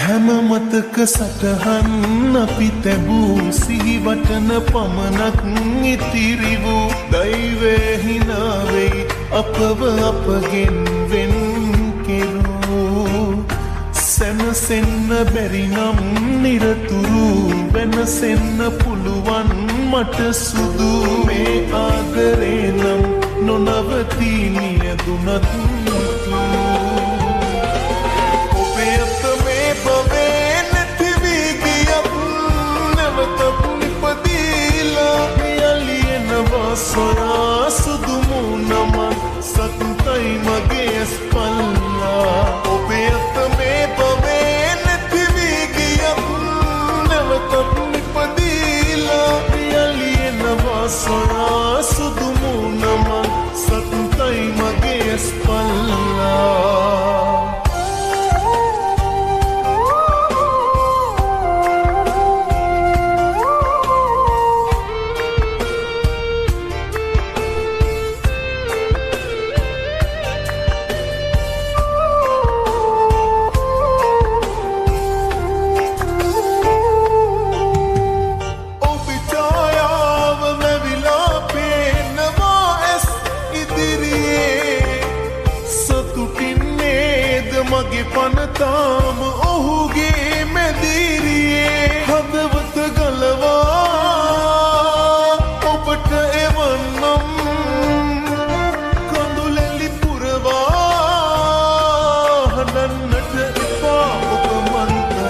හැම මතක සටහන් අපි තැබූ සිහිවටන පමණක් ඉතිරි වූ දෛවය හිනාවෙයි අපව අපගෙන් වෙන් කෙරූ සැනසෙන්න බැරි නම් නිරතුරු වෙනසෙන්න පුළුවන් මට සුදු මේ ආදරේ නම් නොනවතී නියදුනත් soya sudumu naman satay mages palla obeyat me paven tivigiyam navatat nipadila yaliyenava soya sudumu naman satay mages palla මගේ පනතාම ඔහුගේ මැදිරියේ හදවත ගලවා ඔබට එවන්නම් කඳුලැලි පුරවා හඬන්නට එපා ඔබ මන්තර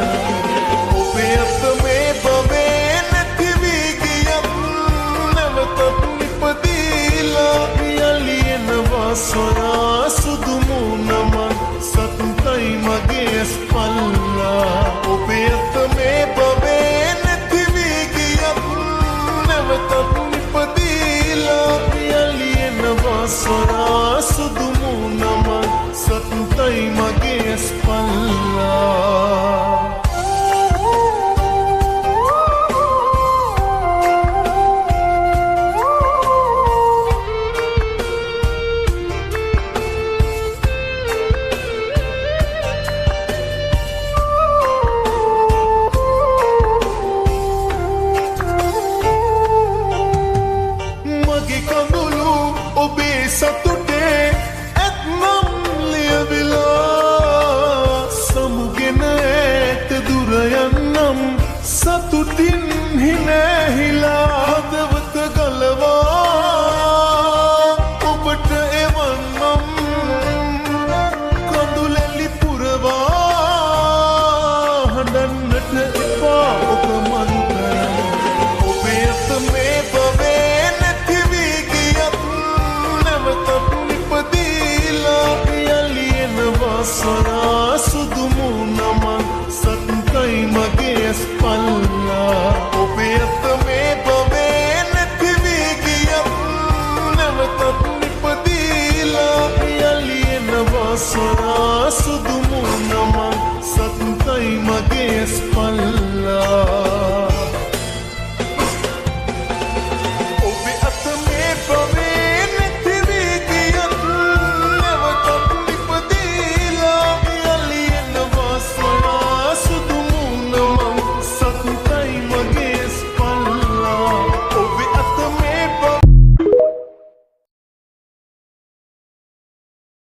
ඔබේ අත මේ බවේ නැති වී ගියත් නැවතත් නිපදීලා යලියනවා සොයා සුදුමු නමන් සත්යි මගේ ස්පල්ලා ඔබේ අත මේ බවේ නැති වී ගියත් නැවතත් නිපදීලා යලියනවා සොයා සුදුමු නමන් සත්යි මගේ ස්පල්ලා සතුටේ ඇත්නම් ලියවිලා සමුගෙන ඇත දුර යන්නම් සතුටින් හිනැහිලා හදවත ගලවා ඔබට එවන්නම් කඳුලැලි පුරවා හඬන්නට එපා ඔබ මන්තර ඔබේ අත මේ බවේ නැති වී ගියත් soya sudumu naman satay mages palla obey at me bave නැති වී ගියත් නැවතත් නිපදීලා යලියනවා soya sudumu naman satay mages palla